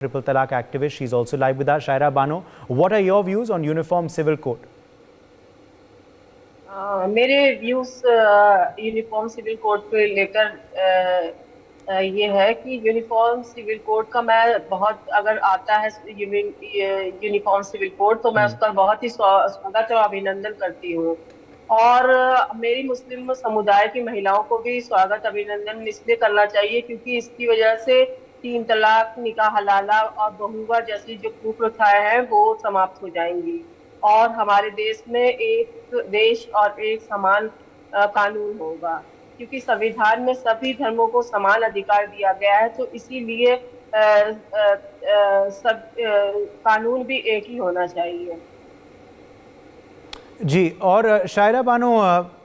Triple Talaq activist. She's also live with us. Shaira Bano, what are your views on Uniform Civil Code? मेरे views uniform civil code को लेकर ये है कि uniform civil code का मैं बहुत, अगर आता है यूनिफॉर्म सिविल कोड, तो मैं उसका बहुत ही स्वागत और अभिनंदन करती हूँ। और मेरी मुस्लिम समुदाय की महिलाओं को भी स्वागत अभिनंदन इसलिए करना चाहिए क्योंकि इसकी वजह से तीन तलाक, निकाह हलाला और बहुविवाह जैसी जो कुप्रथाएं हैं वो समाप्त हो जाएंगी और हमारे देश में एक देश और एक समान कानून होगा, क्योंकि संविधान में सभी धर्मों को समान अधिकार दिया गया है। तो इसीलिए सब कानून भी एक ही होना चाहिए। जी, और शायरा बानो,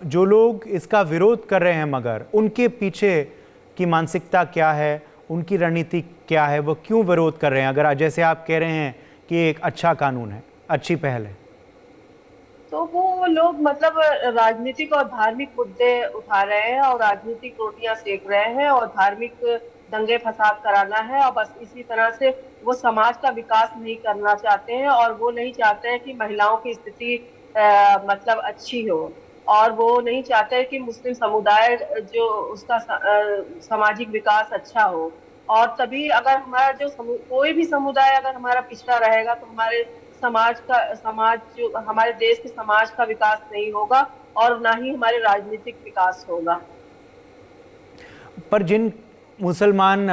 जो लोग इसका विरोध कर रहे हैं मगर उनके पीछे की मानसिकता क्या है, उनकी रणनीति क्या है, वो क्यों विरोध कर रहे हैं? अगर जैसे आप कह रहे हैं कि एक अच्छा कानून है, अच्छी पहल है, तो वो लोग मतलब राजनीतिक और धार्मिक मुद्दे उठा रहे हैं और राजनीतिक रोटियां सेक रहे हैं और धार्मिक दंगे फसाद कराना है, और बस इसी तरह से वो समाज का विकास नहीं करना चाहते हैं और वो नहीं चाहते हैं कि महिलाओं की स्थिति मतलब अच्छी हो, और वो नहीं चाहते हैं कि मुस्लिम समुदाय जो उसका सामाजिक विकास अच्छा हो। और तभी अगर हमारा जो कोई भी समुदाय अगर हमारा पिछड़ा रहेगा तो हमारे समाज जो हमारे देश के समाज का विकास नहीं होगा और ना ही हमारे राजनीतिक विकास होगा। पर जिन मुसलमान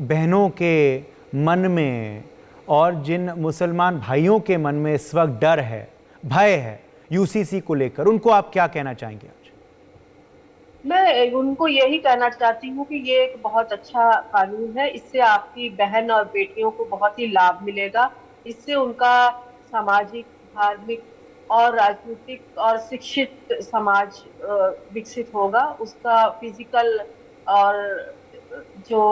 बहनों के मन में और जिन मुसलमान भाइयों के मन में इस वक्त डर है, भय है यूसीसी को लेकर, उनको आप क्या कहना चाहेंगे आज? मैं उनको यही कहना चाहती हूँ कि ये एक बहुत अच्छा कानून है, इससे आपकी बहन और बेटियों को बहुत ही लाभ मिलेगा। इससे उनका सामाजिक, धार्मिक और राजनीतिक और शिक्षित समाज विकसित होगा। उसका फिजिकल और जो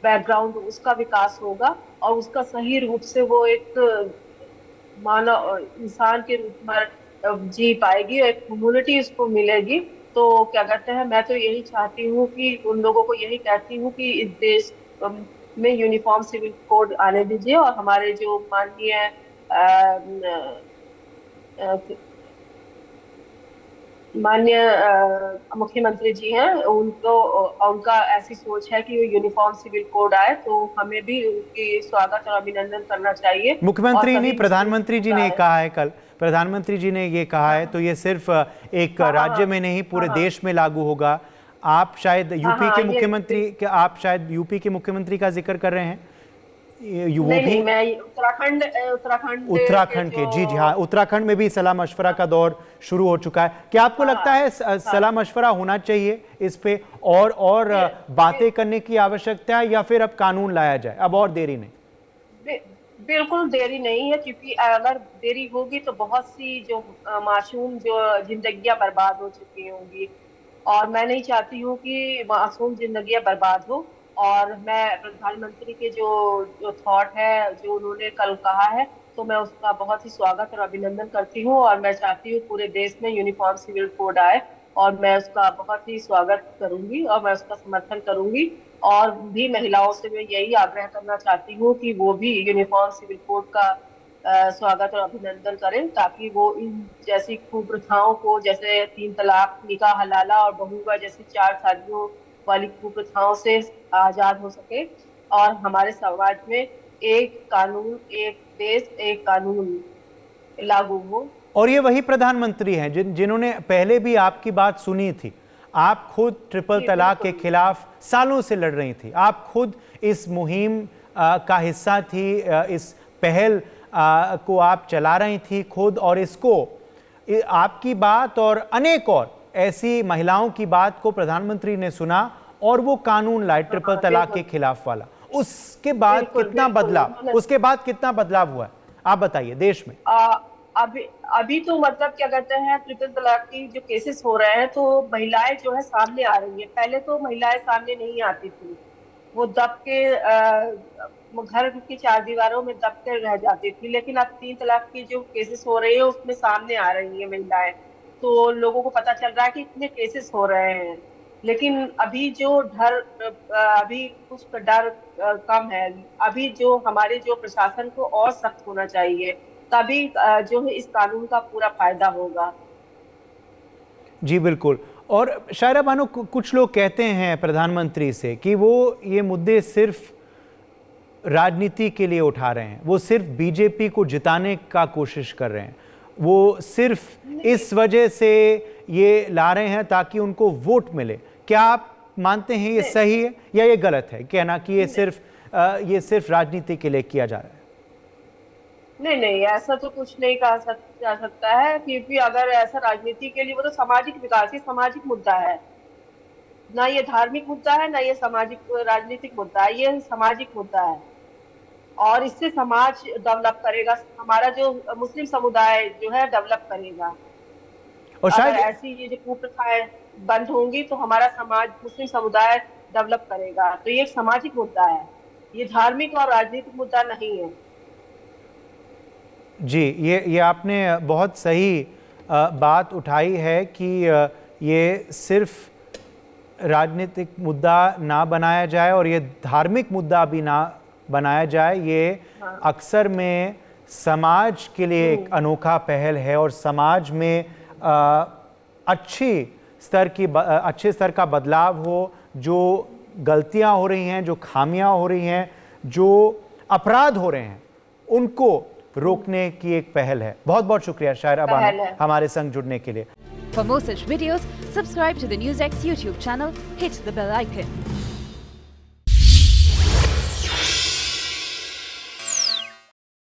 बैकग्राउंड उसका विकास होगा और उसका सही रूप से वो एक मानव इंसान के रूप में जी पाएगी, एक कम्युनिटी उसको मिलेगी। तो क्या कहते हैं, मैं तो यही चाहती हूँ कि उन लोगों को यही कहती हूँ कि इस देश में यूनिफॉर्म सिविल कोड आने दीजिए और हमारे जो माननीय मुख्यमंत्री जी हैं, उनको उनका ऐसी सोच है कि यूनिफॉर्म सिविल कोड आए, तो हमें भी उनकी स्वागत और अभिनंदन करना चाहिए। और मुख्यमंत्री नहीं, सभी मुस्लिम प्रधानमंत्री जी ने समुदाय। कहा है, कल प्रधानमंत्री जी ने ये कहा है, हाँ तो ये सिर्फ एक हाँ हाँ राज्य में नहीं हाँ पूरे हाँ देश में लागू होगा। आप शायद हाँ यूपी हाँ के मुख्यमंत्री, क्या आप शायद यूपी के मुख्यमंत्री का जिक्र कर रहे हैं? वो नहीं भी नहीं, मैं उत्तराखंड के उत्तराखंड जो। के, जी जी हाँ, उत्तराखंड में भी सलाह मशवरा का दौर शुरू हो चुका है। क्या आपको लगता हाँ है हाँ। सलाह मशवरा होना चाहिए इस पे, और बि, बि, बातें करने की आवश्यकता है, या फिर अब कानून लाया जाए, अब और देरी नहीं? बि, बिल्कुल देरी नहीं है, क्योंकि अगर देरी होगी तो बहुत सी जो मासूम जो जिंदगियां बर्बाद हो चुकी होंगी, और मैं नहीं चाहती हूँ कि मासूम जिंदगियां बर्बाद हो। और मैं प्रधानमंत्री के जो जो थॉट है, जो उन्होंने कल कहा है, तो मैं उसका बहुत ही स्वागत और अभिनंदन करती हूँ और मैं चाहती हूँ पूरे देश में यूनिफॉर्म सिविल कोड आए, और मैं उसका बहुत ही स्वागत करूंगी और मैं उसका समर्थन करूंगी। और भी महिलाओं से मैं यही आग्रह करना चाहती हूँ कि वो भी यूनिफॉर्म सिविल कोड का स्वागत और अभिनंदन करें, ताकि वो इन जैसी कुप्रथाओं को, जैसे तीन तलाक, निकाह हलाला और बहुविवाह जैसी चार शादियों वाली कुप्रथाओं से आजाद हो सके और हमारे समाज में एक कानून, एक देश, एक कानून लागू हो। और ये वही प्रधानमंत्री हैं जिन्होंने पहले भी आपकी बात सुनी थी। आप खुद ट्रिपल जी तलाक के बिल्कुल। खिलाफ सालों से लड़ रही थी, आप खुद इस मुहिम का हिस्सा थी, इस पहल को आप चला रही थी खुद, और इसको आपकी बात और अनेक और ऐसी महिलाओं की बात को प्रधानमंत्री ने सुना और वो कानून लाए, ट्रिपल हाँ तलाक के बिल्कुल खिलाफ वाला। उसके बाद बिल्कुल कितना बिल्कुल बदलाव, उन्होंने। उसके बाद कितना बदलाव हुआ है, आप बताइए देश में? आ, अभी अभी तो मतलब क्या कहते हैं, ट्रिपल तलाक की जो केसेस हो रहे हैं तो महिलाएं जो है सामने आ रही है। पहले तो महिलाएं सामने नहीं आती थी, वो दब के घर की चार दीवारों में दब कर रह जाती थी, लेकिन अब तीन तलाक की जो केसेस हो रही है उसमें सामने आ रही है महिलाएं। तो लोगों को पता चल रहा है कि इतने केसेस हो रहे हैं, लेकिन अभी जो अभी कुछ डर कम है। अभी जो हमारे जो प्रशासन को और सख्त होना चाहिए, तभी जो है इस कानून का पूरा फायदा होगा। जी बिल्कुल। और शायरा बानो, कुछ लोग कहते हैं प्रधानमंत्री से कि वो ये मुद्दे सिर्फ राजनीति के लिए उठा रहे हैं, वो सिर्फ बीजेपी को जिताने का कोशिश कर रहे हैं, वो सिर्फ इस वजह से ये ला रहे हैं ताकि उनको वोट मिले। क्या आप मानते हैं ये सही है या ये गलत है कहना कि ये सिर्फ राजनीति के लिए किया जा रहा है? नहीं नहीं, ऐसा तो कुछ नहीं कहा जा सकता है, क्योंकि अगर ऐसा राजनीति के लिए, वो तो सामाजिक विकास, ये सामाजिक मुद्दा है। ना ये धार्मिक मुद्दा है, ना ये सामाजिक राजनीतिक मुद्दा है, ये सामाजिक मुद्दा है। और इससे समाज डेवलप करेगा, हमारा जो मुस्लिम समुदाय जो है डेवलप करेगा। और अगर शायद ऐसी ये जो कुप्रथाएं बंद होंगी तो हमारा समाज, मुस्लिम समुदाय डेवलप करेगा। तो ये एक सामाजिक मुद्दा है, ये धार्मिक और राजनीतिक मुद्दा नहीं है। जी, ये आपने बहुत सही बात उठाई है कि ये सिर्फ राजनीतिक मुद्दा ना बनाया जाए और ये धार्मिक मुद्दा भी ना बनाया जाए। ये अक्सर में समाज के लिए एक अनोखा पहल है और समाज में अच्छे स्तर का बदलाव हो। जो गलतियां हो रही हैं, जो खामियां हो रही हैं, जो अपराध हो रहे हैं, उनको रोकने की एक पहल है। बहुत बहुत शुक्रिया शायरा बानो हमारे संग जुड़ने के लिए। For more such videos, subscribe to the NewsX YouTube channel, hit the bell icon.